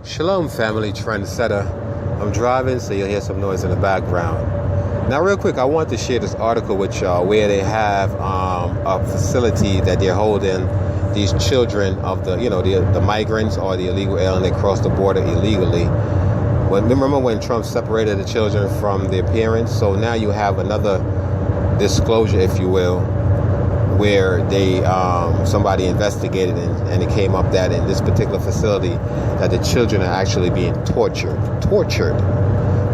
Shalom family trendsetter. I'm driving, so you'll hear some noise in the background. Now real quick, I want to share this article with y'all where they have a facility that they're holding these children of the migrants or the illegal alien that cross the border illegally. Remember when Trump separated the children from their parents? So now you have another disclosure, if you will, where they somebody investigated and it came up that in this particular facility that the children are actually being tortured.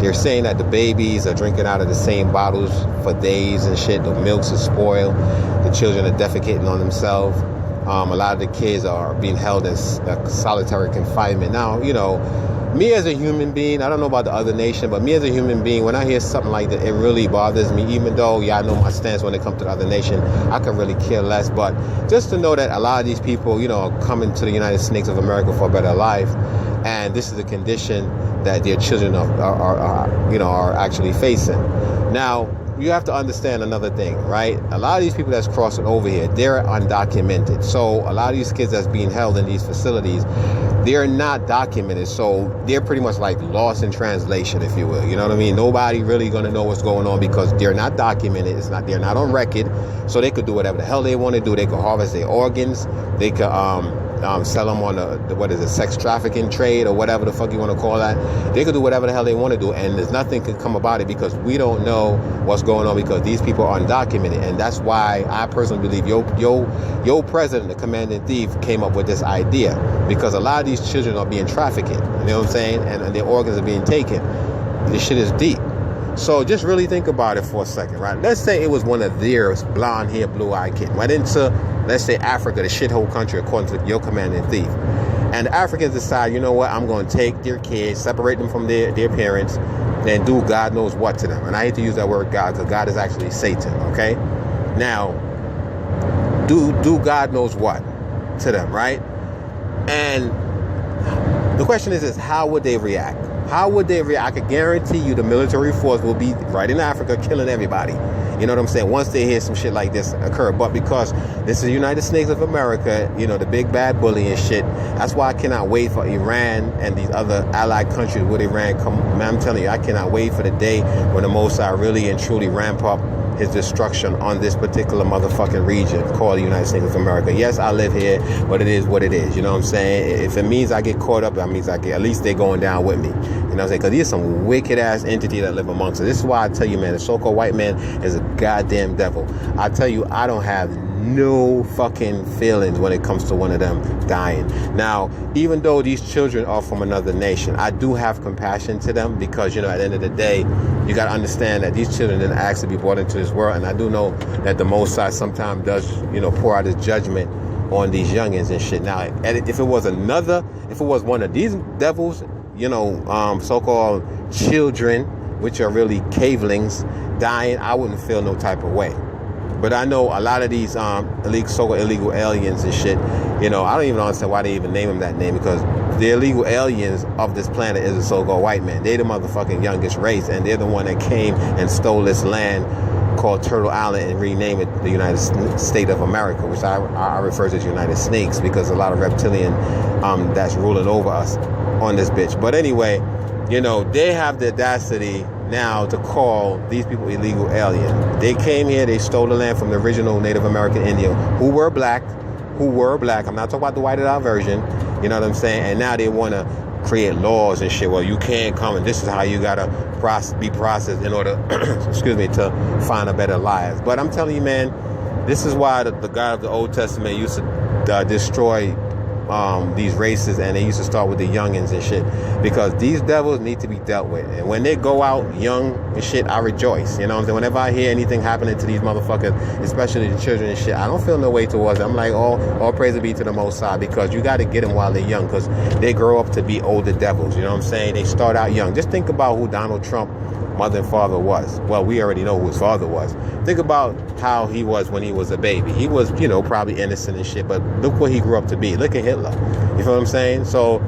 They're saying that the babies are drinking out of the same bottles for days and shit. The milks are spoiled. The children are defecating on themselves. A lot of the kids are being held in solitary confinement. Now, me as a human being, I don't know about the other nation, but me as a human being, when I hear something like that, it really bothers me, even though, I know my stance when it comes to the other nation. I can really care less. But just to know that a lot of these people, are coming to the United States of America for a better life, and this is the condition that their children are actually facing. Now, you have to understand another thing, right? A lot of these people that's crossing over here, they're undocumented. So a lot of these kids that's being held in these facilities, they're not documented. So they're pretty much like lost in translation, if you will. You know what I mean? Nobody really going to know what's going on because they're not documented. They're not on record. So they could do whatever the hell they want to do. They could harvest their organs. They could sell them on the sex trafficking trade or whatever the fuck you want to call that. They could do whatever the hell they want to do, and there's nothing can come about it because we don't know what's going on because these people are undocumented. And that's why I personally believe your president, the commanding thief, came up with this idea because a lot of these children are being trafficked. You know what I'm saying? And their organs are being taken. This shit is deep. So just really think about it for a second, right? Let's say it was one of their blonde hair, blue eyed kids. Went into, let's say, Africa, the shithole country, according to your commanding thief. And the Africans decide, you know what, I'm going to take their kids, separate them from their parents, and do God knows what to them. And I hate to use that word God because God is actually Satan, okay? Now, do God knows what to them, right? And the question is how would they react? How would they react? I can guarantee you the military force will be right in Africa killing everybody. You know what I'm saying? Once they hear some shit like this occur. But because this is the United States of America, the big bad bully and shit, that's why I cannot wait for Iran and these other allied countries with Iran come. Man, I'm telling you, I cannot wait for the day when the Mossad really and truly ramp up his destruction on this particular motherfucking region called the United States of America. Yes, I live here, but it is what it is. You know what I'm saying? If it means I get caught up, that means at least they're going down with me. You know what I'm saying? Because there's some wicked ass entity that live amongst us. This is why I tell you, man, the so-called white man is a goddamn devil. I tell you, I don't have no fucking feelings when it comes to one of them dying. Now, even though these children are from another nation, I do have compassion to them because, at the end of the day, you got to understand that these children didn't ask to be brought into this world. And I do know that the Mossad sometimes does, pour out his judgment on these youngins and shit. Now, if it was one of these devils, so-called children, which are really cavelings, dying, I wouldn't feel no type of way. But I know a lot of these so-called illegal aliens and shit, I don't even understand why they even name them that name because the illegal aliens of this planet is the so-called white man. They're the motherfucking youngest race, and they're the one that came and stole this land called Turtle Island and renamed it the United States of America, which I refer to as United Snakes because a lot of reptilian that's ruling over us on this bitch. But anyway, they have the audacity now to call these people illegal alien. They came here, they stole the land from the original Native American Indian who were black. I'm not talking about the whited out version, you know what I'm saying? And now they want to create laws and shit. Well, you can't come and this is how you got to be processed in order, to find a better life. But I'm telling you, man, this is why the God of the Old Testament used to destroy these races, and they used to start with the youngins and shit because these devils need to be dealt with. And when they go out young and shit, I rejoice. You know what I'm saying? Whenever I hear anything happening to these motherfuckers, especially the children and shit, I don't feel no way towards them. I'm like, all praise be to the Most High because you got to get them while they're young because they grow up to be older devils. You know what I'm saying? They start out young. Just think about who Donald Trump mother and father was. Well, we already know who his father was. Think about how he was when he was a baby. He was, probably innocent and shit, but look what he grew up to be. Look at Hitler. You feel what I'm saying? So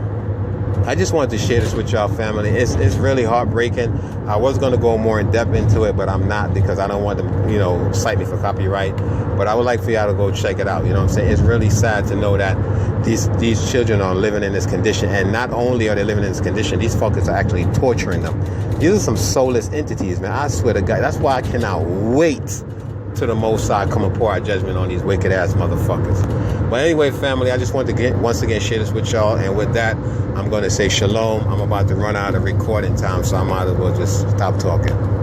I just wanted to share this with y'all, family. It's really heartbreaking. I was going to go more in depth into it, but I'm not, because I don't want to, cite me for copyright. But I would like for y'all to go check it out. You know what I'm saying? It's really sad to know that these children are living in this condition. And not only are they living in this condition, these fuckers are actually torturing them. These are some soulless entities, man. I swear to God. That's why I cannot wait to the Most High come and pour our judgment on these wicked ass motherfuckers. But anyway, family, I just want to once again share this with y'all. And with that, I'm going to say shalom. I'm about to run out of recording time, so I might as well just stop talking.